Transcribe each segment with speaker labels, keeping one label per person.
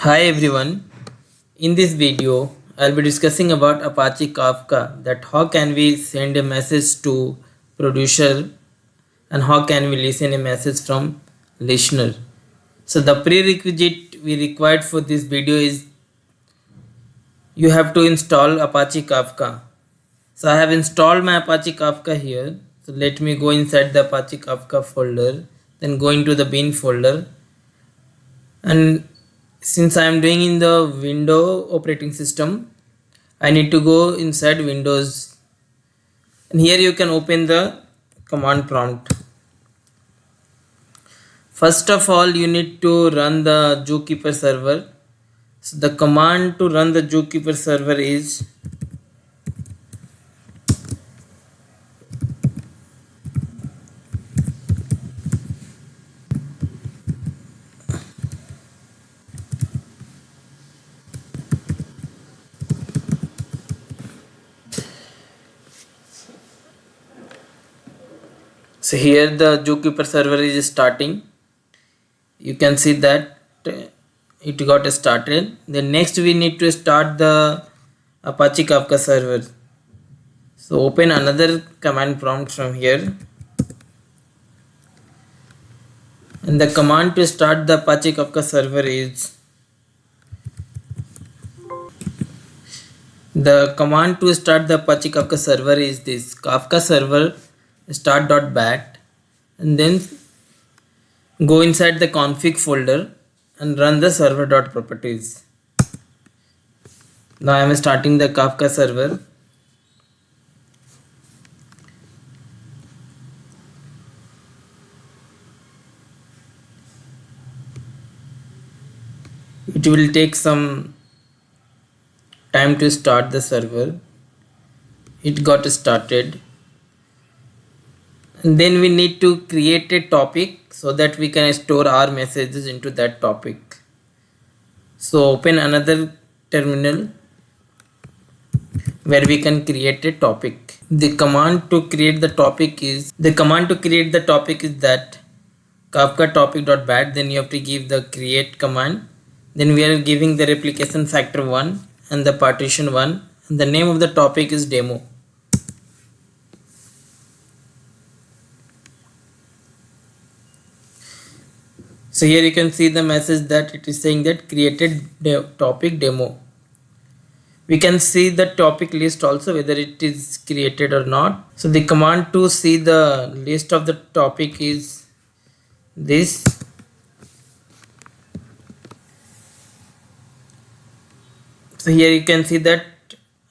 Speaker 1: Hi everyone. In this video, I'll be discussing about Apache Kafka, that how can we send a message to producer and how can we listen a message from listener. So the prerequisite we required for this video is you have to install Apache Kafka. So I have installed my Apache Kafka here. So let me go inside the Apache Kafka folder, then go into the bin folder, and since I am doing in the window operating system, I need to go inside Windows, and here you can open the command prompt. First of all, you need to run the Zookeeper server. So the command to run the Zookeeper server is so here the Zookeeper server is starting. You can see that it got started. Then next we need to start the Apache Kafka server. So open another command prompt from here, and the command to start the Apache Kafka server is this Kafka server start.bat, and then go inside the config folder and run the server.properties. Now I am starting the Kafka server. It will take some time to start the server. It got started, and then we need to create a topic so that we can store our messages into that topic. So open another terminal where we can create a topic. The command to create the topic is that Kafka topic.bat. Then you have to give the create command. Then we are giving the replication factor 1 and the partition 1, and the name of the topic is demo. So here you can see the message that it is saying that created topic demo. We can see the topic list also, whether it is created or not. So the command to see the list of the topic is this. So here you can see that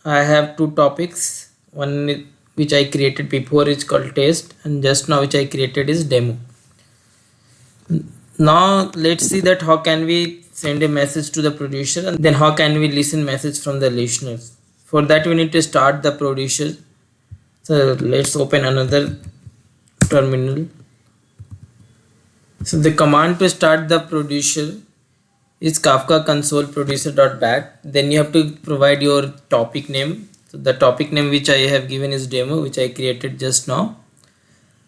Speaker 1: I have two topics. One which I created before is called test, and just now which I created is demo. Now let's see that how can we send a message to the producer, and then how can we listen message from the listeners. For that we need to start the producer. So let's open another terminal. So the command to start the producer is Kafka console producer.bat. Then you have to provide your topic name. So the topic name which I have given is demo, which I created just now,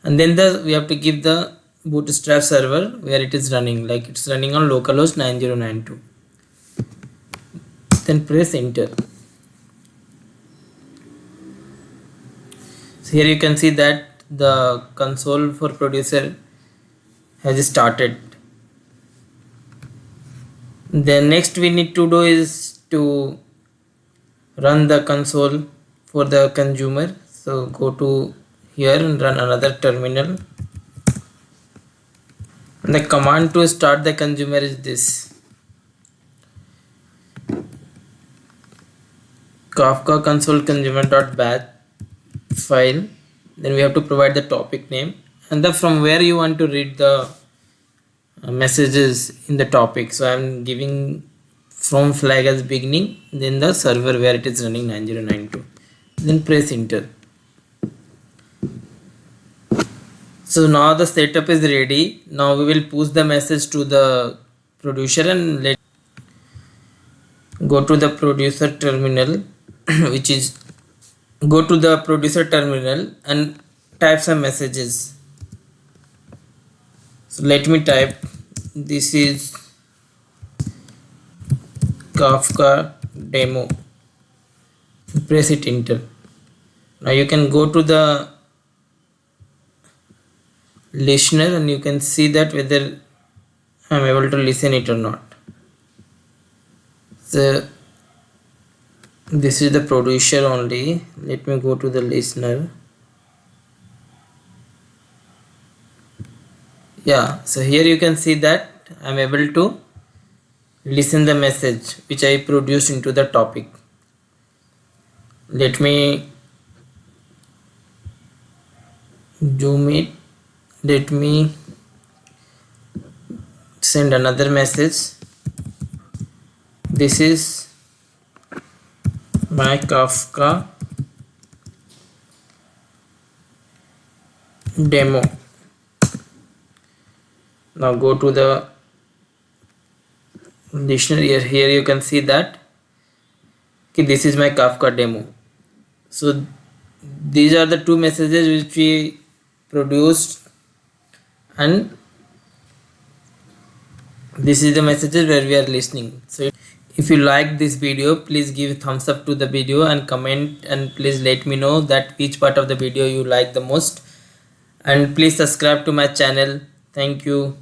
Speaker 1: and then we have to give the bootstrap server where it is running, like it's running on localhost 9092. Then press enter. So here you can see that the console for producer has started. Then next we need to do is to run the console for the consumer. So go to here and run another terminal. And the command to start the consumer is this Kafka console consumer.bat file. Then we have to provide the topic name and from where you want to read the messages in the topic. So I am giving from flag as beginning, then the server where it is running 9092. Then press enter. So now the setup is ready. Now we will push the message to the producer, and let go to the producer terminal which is go to the producer terminal and type some messages. So let me type, this is Kafka demo. Press it enter. Now you can go to the listener and you can see that whether I am able to listen it or not. So this is the producer only. Let me go to the listener. Yeah, so here you can see that I am able to listen the message which I produced into the topic. Let me zoom it. Let me send another message. This is my Kafka demo. Now go to the dictionary. Here you can see that this is my Kafka demo. So these are the two messages which we produced, and this is the messages where we are listening. So if you like this video, please give a thumbs up to the video and comment, and please let me know that which part of the video you like the most, and please subscribe to my channel. Thank you.